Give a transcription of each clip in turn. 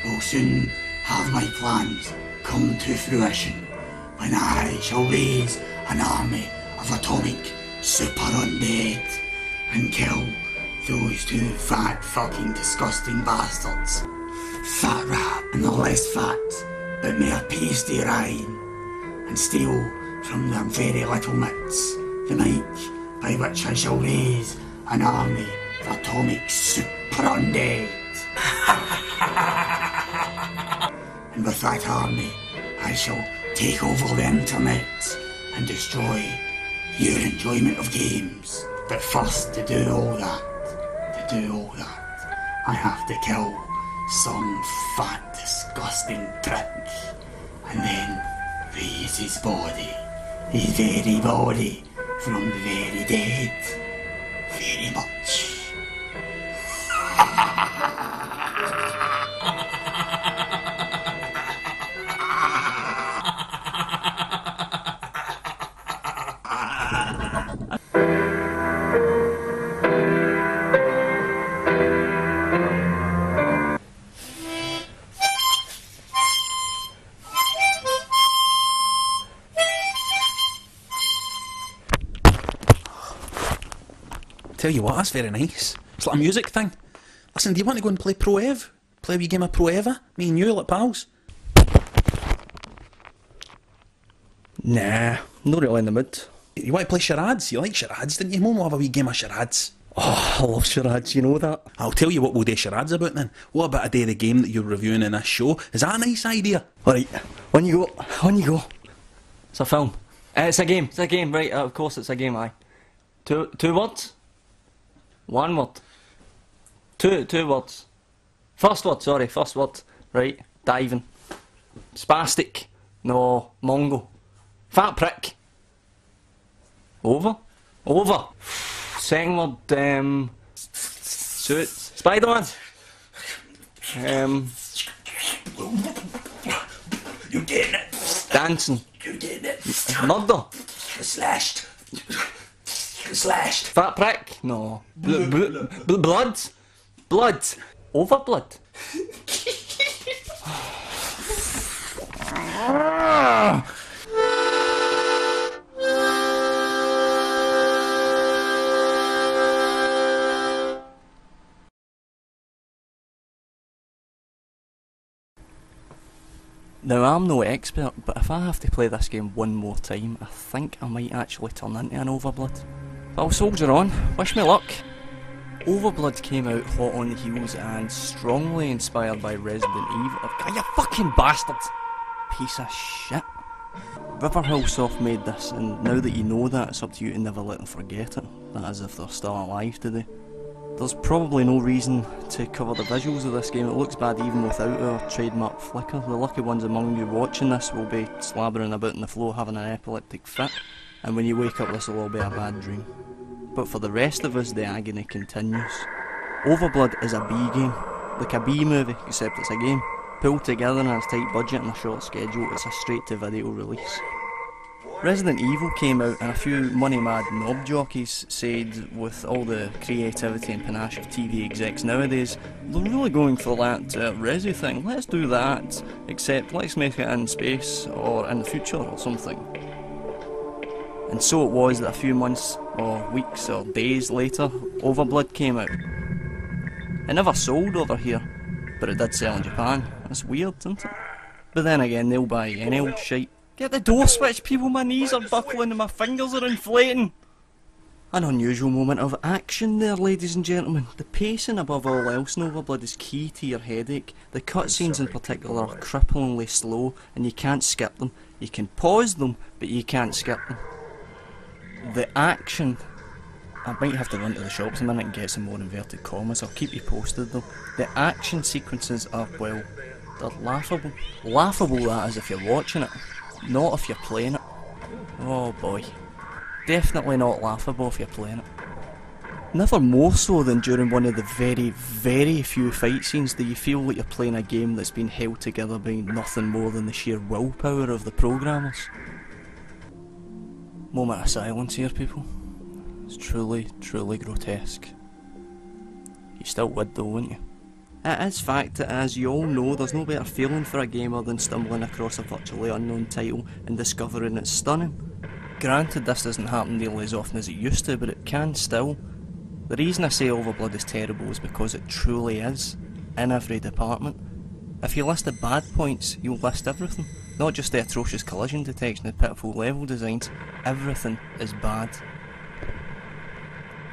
will soon have my plans come to fruition, when I shall raise an army of atomic super undead and kill those two fat fucking disgusting bastards. Fat rat and the less fat, but mere pasty rind, and steal from their very little mitts the mic by which I shall raise an army of atomic super undead. And with that army, I shall take over the internet and destroy your enjoyment of games. But first, to do all that, I have to kill some fat, disgusting prick, and then raise his body, his very body, from the very dead, very much. Tell you what, that's very nice. It's like a music thing. Listen, do you want to go and play Pro Ev? Play a wee game of Pro Eva? Me and you, like pals? Nah, not really in the mood. You want to play charades? You like charades, didn't you? Mum will have a wee game of charades. Oh, I love charades, you know that. I'll tell you what we'll do charades about then. What about a day of the game that you're reviewing in this show? Is that a nice idea? Alright, on you go, on you go. It's a film. It's a game, right, of course it's a game, aye. Two words? One word. Two words. First word, right, diving. Spastic. No, Mongo. Fat prick. Over. Second word, suit. Spider-Man. You getting it? Dancing. You getting it? Murder. Slashed. Fat prick. No. Blood. Overblood. Now, I'm no expert, but if I have to play this game one more time, I think I might actually turn into an Overblood. But I'll soldier on. Wish me luck. Overblood came out hot on the heels and strongly inspired by Resident Evil. Oh, you fucking bastard! Piece of shit. Riverhillsoft made this, and now that you know that, it's up to you to never let them forget it. That is if they're still alive today. There's probably no reason to cover the visuals of this game. It looks bad even without our trademark flicker. The lucky ones among you watching this will be slabbering about on the floor having an epileptic fit, and when you wake up this will all be a bad dream. But for the rest of us, the agony continues. Overblood is a B game, like a B movie, except it's a game. Pulled together on a tight budget and a short schedule, it's a straight to video release. Resident Evil came out and a few money-mad knob jockeys said with all the creativity and panache of TV execs nowadays, they're really going for that Resi thing. Let's do that, except let's make it in space or in the future or something. And so it was that a few months or weeks or days later, Overblood came out. It never sold over here, but it did sell in Japan. That's weird, isn't it? But then again, they'll buy any old shite. Get the door switch, people, my knees are buckling and my fingers are inflating. An unusual moment of action there, ladies and gentlemen. The pacing above all else in Overblood is key to your headache. The cutscenes in particular are cripplingly slow and you can't skip them. You can pause them, but you can't skip them. The action... I might have to run to the shops a minute and get some more inverted commas. I'll keep you posted though. The action sequences are, well, they're laughable. Laughable that is if you're watching it. Not if you're playing it. Oh boy. Definitely not laughable if you're playing it. Never more so than during one of the very, very few fight scenes do you feel like you're playing a game that's been held together by nothing more than the sheer willpower of the programmers. Moment of silence here, people. It's truly, truly grotesque. You still would though, wouldn't you? It is fact that, as you all know, there's no better feeling for a gamer than stumbling across a virtually unknown title and discovering it's stunning. Granted, this doesn't happen nearly as often as it used to, but it can still. The reason I say Overblood is terrible is because it truly is, in every department. If you list the bad points, you'll list everything. Not just the atrocious collision detection and pitiful level designs, everything is bad.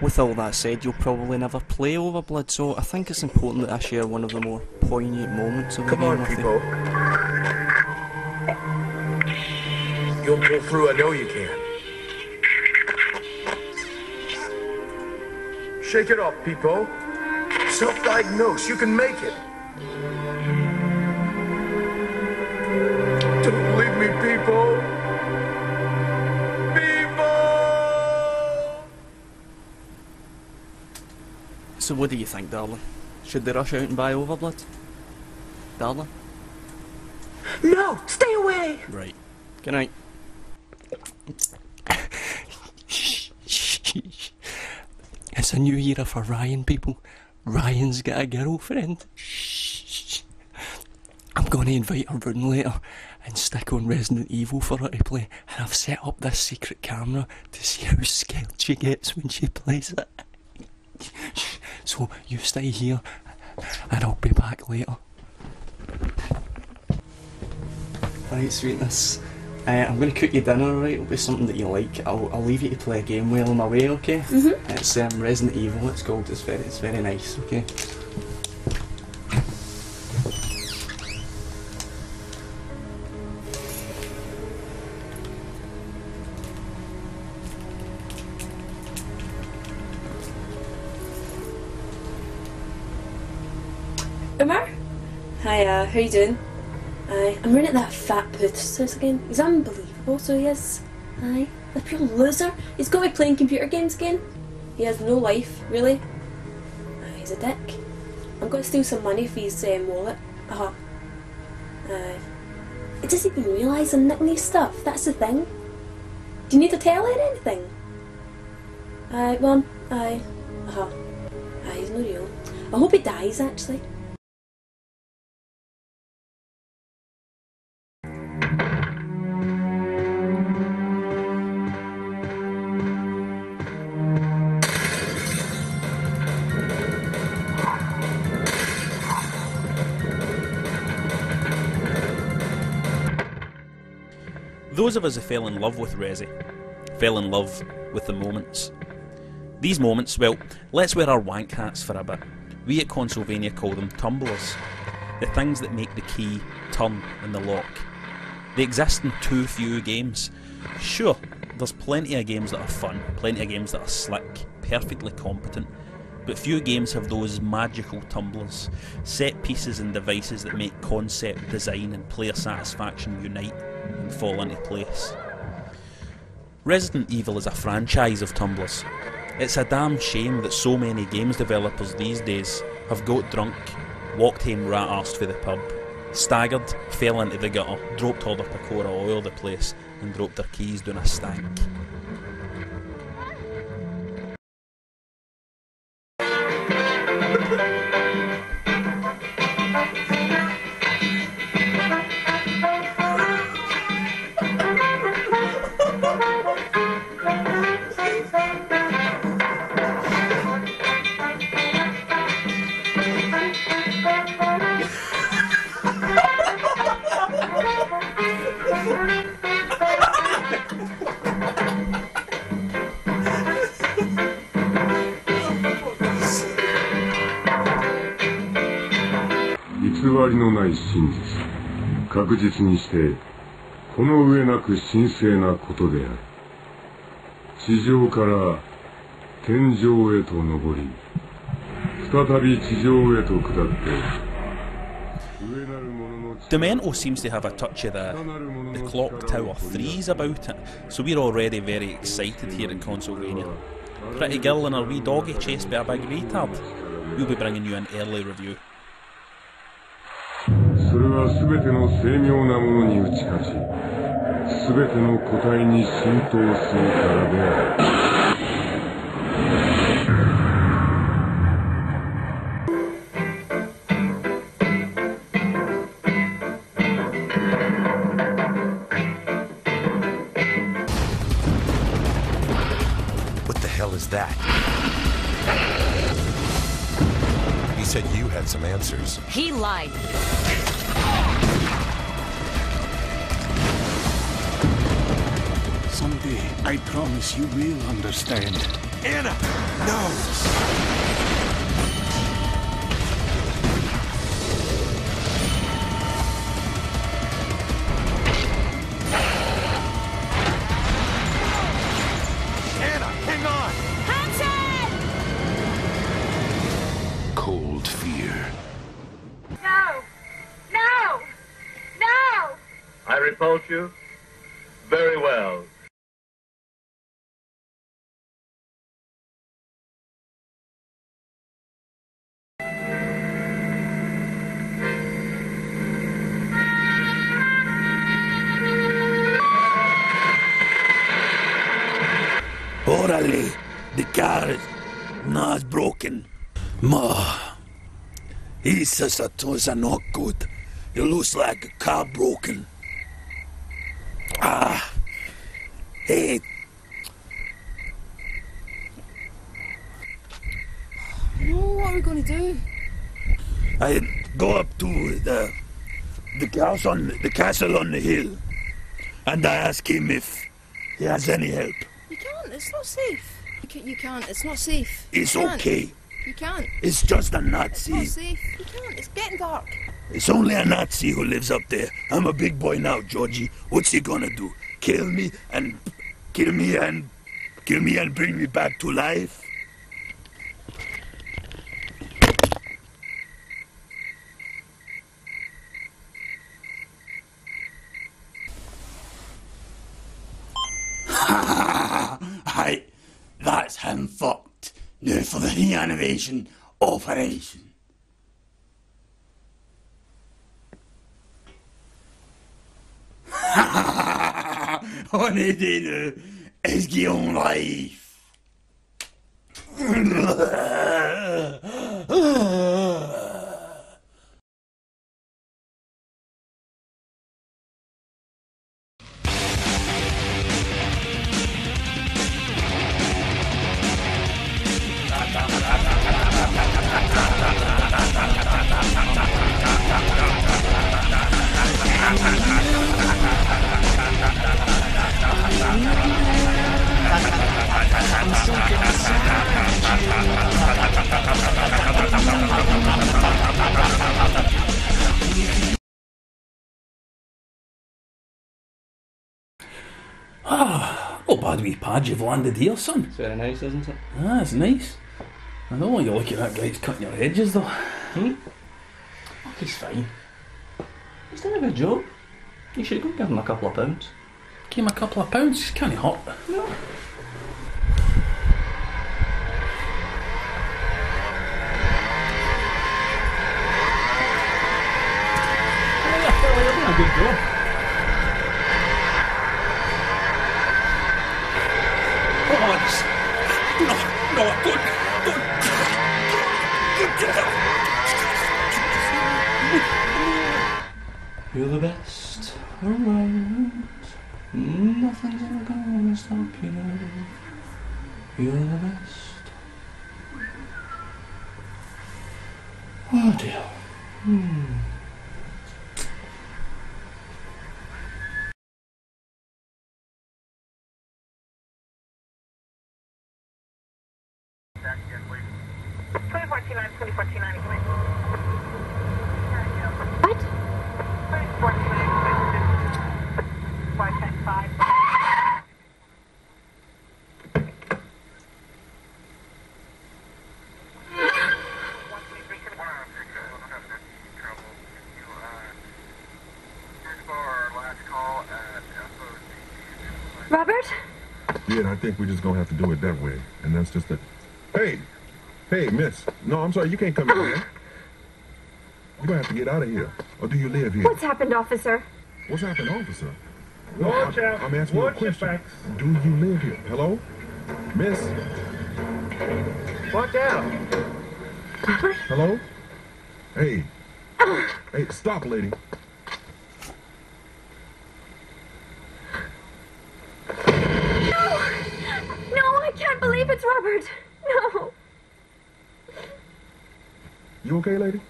With all that said, you'll probably never play Overblood, so I think it's important that I share one of the more poignant moments of the game with you. You'll pull through, I know you can. Shake it off, Peepo. Self-diagnose, you can make it. Don't leave me, Peepo. So what do you think, darling? Should they rush out and buy Overblood? Darling? No, stay away! Right. Good night. It's a new era for Ryan, people. Ryan's got a girlfriend. I'm going to invite her round later and stick on Resident Evil for her to play, and I've set up this secret camera to see how scared she gets when she plays it. So you stay here and I'll be back later. Right, sweetness. I'm going to cook you dinner, right? It'll be something that you like. I'll leave you to play a game while I'm away, okay? Mm-hmm. It's Resident Evil, it's called. It's very nice, okay? Umar? Hi, how you doing? I'm running at that fat Puth's house again. He's unbelievable, so he is. The pure loser. He's got me playing computer games again. He has no life, really. He's a dick. I'm going to steal some money for his wallet. He doesn't even realise I'm nicking his stuff, that's the thing. Do you need to tell her anything? He's not real. I hope he dies, actually. Those of us who fell in love with Resi, fell in love with the moments. These moments, well, let's wear our wank hats for a bit. We at Consolevania call them Tumblers. The things that make the key turn in the lock. They exist in too few games. Sure, there's plenty of games that are fun, plenty of games that are slick, perfectly competent, but few games have those magical tumblers, set pieces and devices that make concept, design and player satisfaction unite and fall into place. Resident Evil is a franchise of tumblers. It's a damn shame that so many games developers these days have got drunk, walked home rat-arsed for the pub, staggered, fell into the gutter, dropped all their Pecora oil the place and dropped their keys down a stank. Demento seems to have a touch of the Clock Tower 3s about it, so we're already very excited here at Consolevania. Pretty girl and her wee doggy chased by a big retard. We'll be bringing you an early review. それは全ての精妙なものに打ち勝ち、全ての個体に浸透するからである。that? He said you had some answers. He lied. Someday, I promise you will understand. Anna! No! Anna, hang on! Cold fear. No! No! No! I repulse you? Very well. Orale, the car is not broken. Ma, he says that was not good. It looks like a car broken. Hey. No, what are we going to do? I go up to the castle on the hill, and I ask him if he has any help. You can't, it's not safe. You can't, it's not safe. It's You can't. okay. You can't. It's just a It's Nazi. not safe. You can't, it's getting dark. It's only a Nazi who lives up there. I'm a big boy now, Georgie. What's he gonna do? Kill me and bring me back to life? Aye, that's him fucked. Now for the reanimation operation. On est des deux. Est-ce qu'ils ont life? Not bad wee pad you've landed here, son. It's very nice, isn't it? Ah, it's nice. I know you're looking at that guy's cutting your hedges, though. Oh, he's fine. He's done a good job. You should go give him a couple of pounds. Give him a couple of pounds, can't he hurt? No. You're doing a good job. You're the best around. Nothing's ever gonna stop you. You're the best. Oh dear. Robert? Yeah, I think we're just gonna have to do it that way. And that's just a... Hey! Hey, miss. No, I'm sorry, you can't come in here. You're gonna have to get out of here. Or do you live here? What's happened, officer? What's happened, officer? No, I'm asking you a question. Do you live here? Hello? Miss? Watch out! Hello? Hey. Hey, stop, lady. No, I can't believe it's Robert. You okay, lady?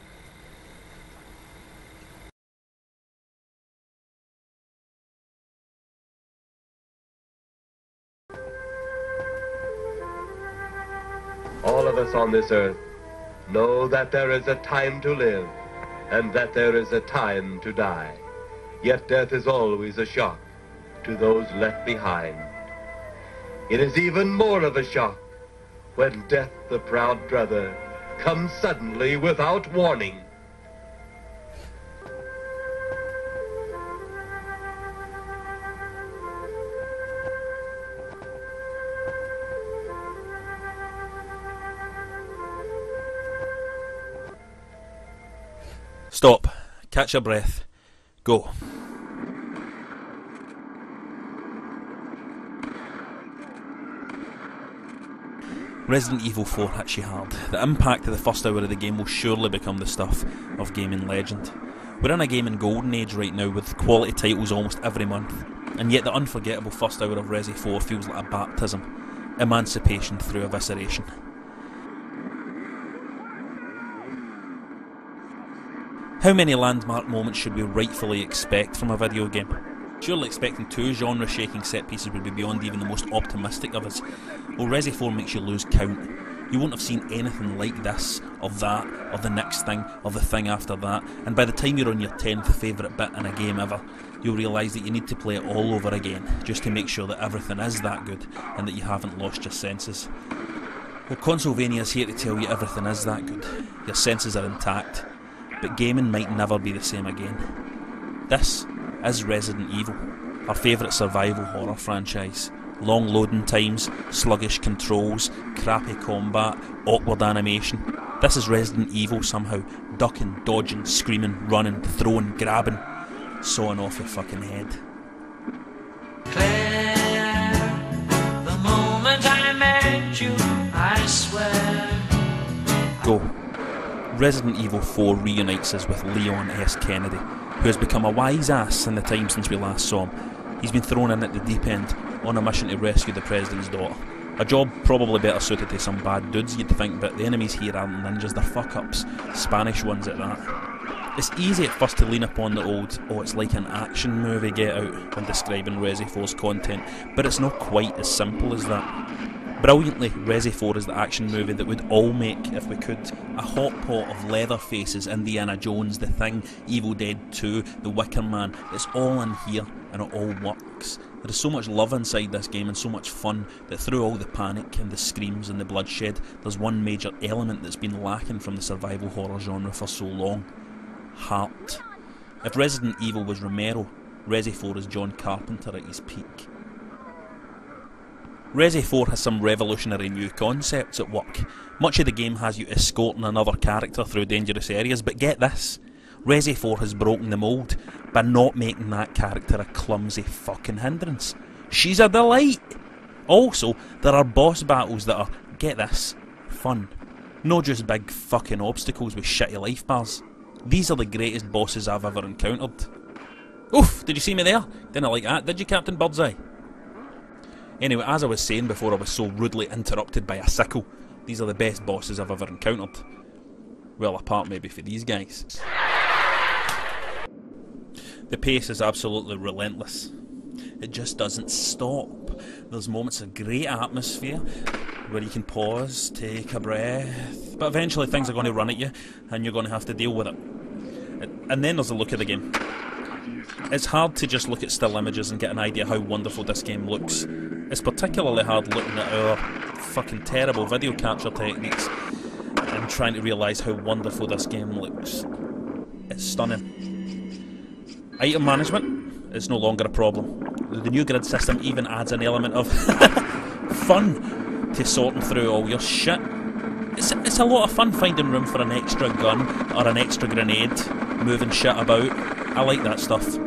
All of us on this earth know that there is a time to live and that there is a time to die. Yet death is always a shock to those left behind. It is even more of a shock when death, the proud brother, comes suddenly without warning. Stop. Catch your breath. Go. Resident Evil 4 hits you hard. The impact of the first hour of the game will surely become the stuff of gaming legend. We're in a gaming golden age right now with quality titles almost every month, and yet the unforgettable first hour of Resi 4 feels like a baptism. Emancipation through evisceration. How many landmark moments should we rightfully expect from a video game? Surely expecting 2 genre-shaking set-pieces would be beyond even the most optimistic of us. Well, Resi 4 makes you lose count. You won't have seen anything like this, or that, or the next thing, or the thing after that, and by the time you're on your 10th favourite bit in a game ever, you'll realise that you need to play it all over again, just to make sure that everything is that good, and that you haven't lost your senses. Well, Consolevania is here to tell you everything is that good. Your senses are intact. But gaming might never be the same again. This is Resident Evil, our favourite survival horror franchise. Long loading times, sluggish controls, crappy combat, awkward animation. This is Resident Evil somehow. Ducking, dodging, screaming, running, throwing, grabbing, sawing off your fucking head. Claire, the moment I met you, I swear. Go. Resident Evil 4 reunites us with Leon S. Kennedy, who has become a wise ass in the time since we last saw him. He's been thrown in at the deep end on a mission to rescue the President's daughter. A job probably better suited to some bad dudes, you'd think, but the enemies here aren't ninjas, they're fuck-ups. Spanish ones at that. It's easy at first to lean upon the old, oh it's like an action movie get out when describing Resi 4's content, but it's not quite as simple as that. Brilliantly, Resi 4 is the action movie that we'd all make if we could. A hot pot of Leatherfaces, Indiana Jones, The Thing, Evil Dead 2, The Wicker Man. It's all in here and it all works. There is so much love inside this game and so much fun that through all the panic and the screams and the bloodshed, there's one major element that's been lacking from the survival horror genre for so long. Heart. If Resident Evil was Romero, Resi 4 is John Carpenter at his peak. Resi 4 has some revolutionary new concepts at work. Much of the game has you escorting another character through dangerous areas, but get this, Resi 4 has broken the mould by not making that character a clumsy fucking hindrance. She's a delight! Also, there are boss battles that are, get this, fun. Not just big fucking obstacles with shitty life bars. These are the greatest bosses I've ever encountered. Oof, did you see me there? Didn't like that, did you, Captain Birdseye? Anyway, as I was saying before I was so rudely interrupted by a sickle, these are the best bosses I've ever encountered. Well, apart maybe for these guys. The pace is absolutely relentless. It just doesn't stop. There's moments of great atmosphere where you can pause, take a breath, but eventually things are going to run at you and you're going to have to deal with it. And then there's the look of the game. It's hard to just look at still images and get an idea how wonderful this game looks. It's particularly hard looking at our fucking terrible video capture techniques and trying to realise how wonderful this game looks. It's stunning. Item management is no longer a problem. The new grid system even adds an element of fun to sorting through all your shit. It's a lot of fun finding room for an extra gun or an extra grenade, moving shit about. I like that stuff.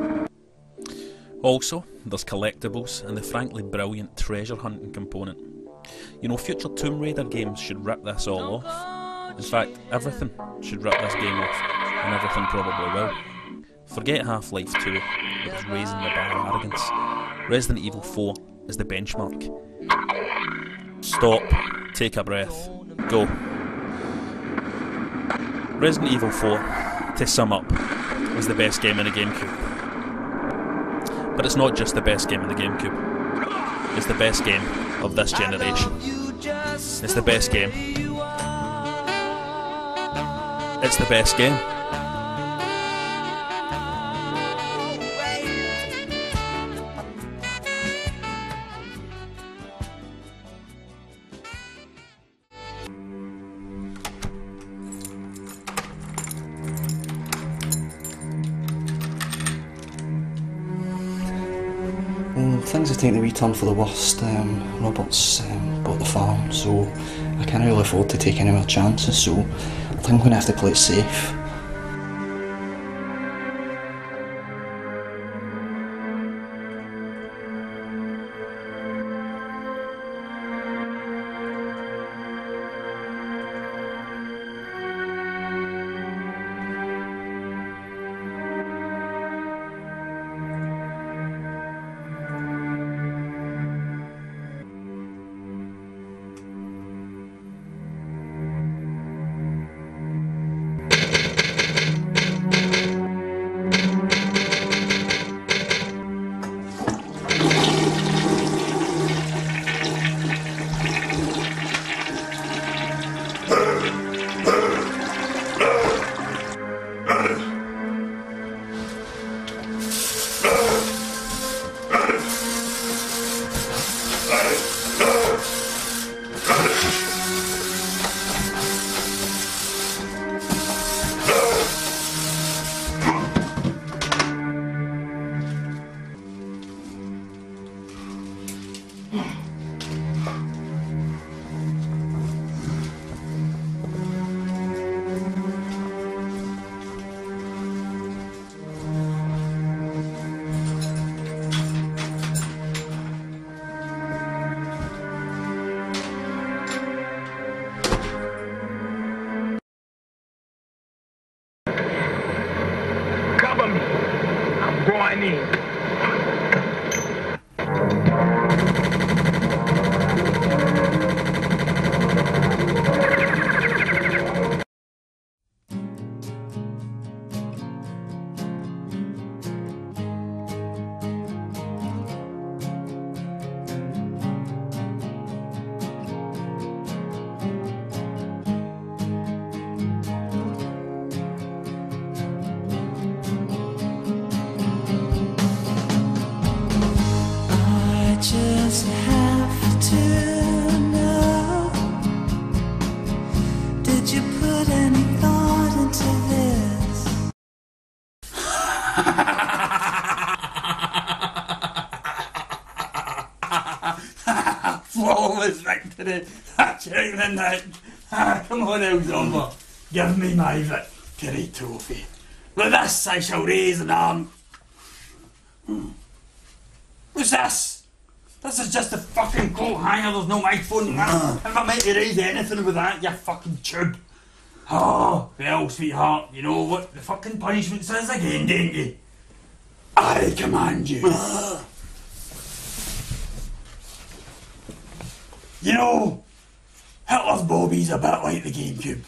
Also, there's collectibles and the frankly brilliant treasure hunting component. You know, future Tomb Raider games should rip this all off. In fact, everything should rip this game off, and everything probably will. Forget Half-Life 2, with its raising the bar arrogance. Resident Evil 4 is the benchmark. Stop, take a breath, go. Resident Evil 4, to sum up, was the best game in the GameCube. But it's not just the best game in the GameCube. It's the best game of this generation. It's the best game. It's the best game. Well, things have taken a wee turn for the worst. Robert's bought the farm, so I can't really afford to take any more chances, so I think I'm going to have to play it safe. Flawless victory. Check the neck. Come on, Elzumba. Give me my victory trophy. With this I shall raise an arm. What's this? This is just a fucking coat hanger, there's no microphone. If I meant to raise anything with that, you fucking chud. Oh, well, sweetheart, you know what the fucking punishment says again, don't you? I command you. You know, Hitler's Bobby's a bit like the GameCube.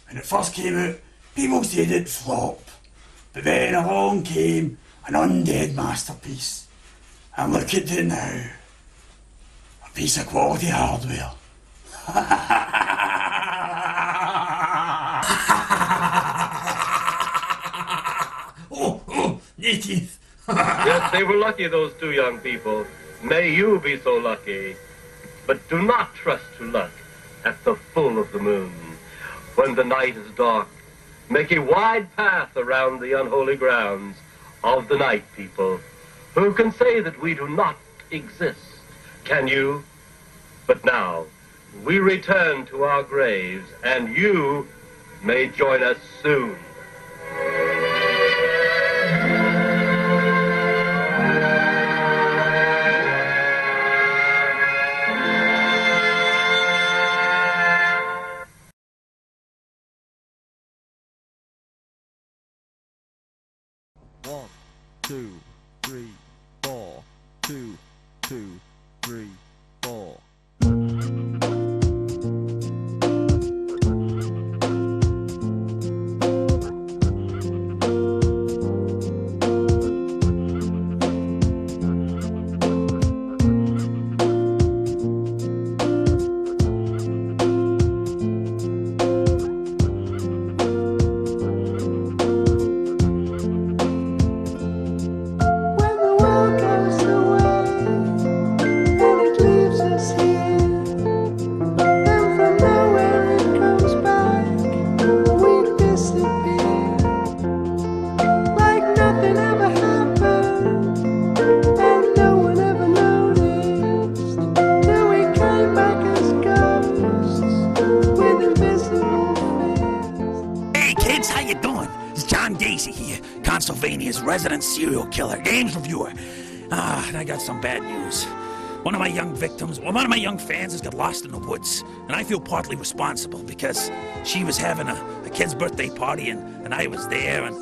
When it first came out, people said it'd flop. But then along came an undead masterpiece. And look at it now. A piece of quality hardware. Oh, new teeth. Yes, they were lucky, those two young people. May you be so lucky. But do not trust to luck at the full of the moon. When the night is dark, make a wide path around the unholy grounds of the night people. Who can say that we do not exist? Can you? But now, we return to our graves, and you may join us soon. One, two, three, four. 2, 2, 3, 4. Consolevania's resident serial killer, games reviewer. And I got some bad news. One of my young fans has got lost in the woods, and I feel partly responsible because she was having a kid's birthday party, and I was there, and,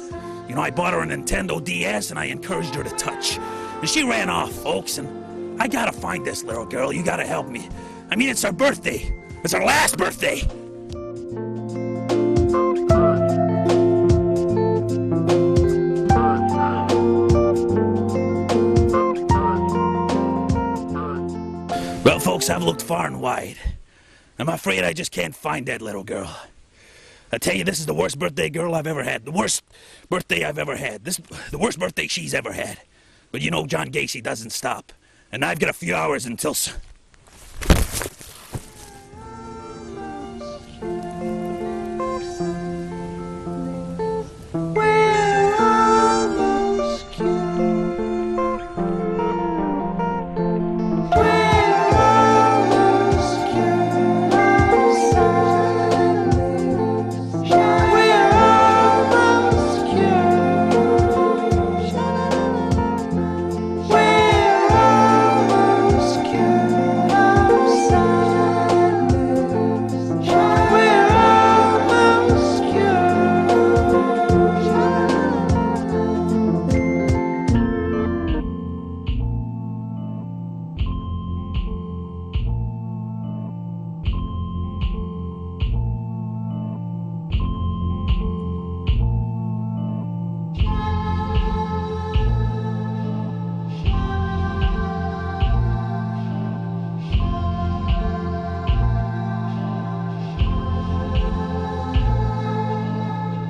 you know, I bought her a Nintendo DS, and I encouraged her to touch. And she ran off, folks, and I gotta find this little girl. You gotta help me. I mean, it's her birthday. It's her last birthday. Well, folks, I've looked far and wide. I'm afraid I just can't find that little girl. I tell you, this is the worst birthday girl I've ever had. The worst birthday I've ever had. The worst birthday she's ever had. But you know, John Gacy doesn't stop. And I've got a few hours until...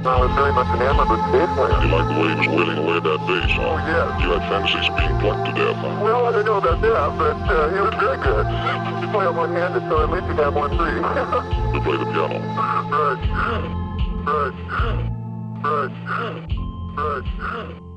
I was very much enamored with Spaceland. You like the way he was wailing away that bass, huh? Oh, yeah. You had fantasies being plucked to death, huh? Well, I don't know about that, but he was very good. You play on one-handed, so at least you have one free. You play the piano. Right.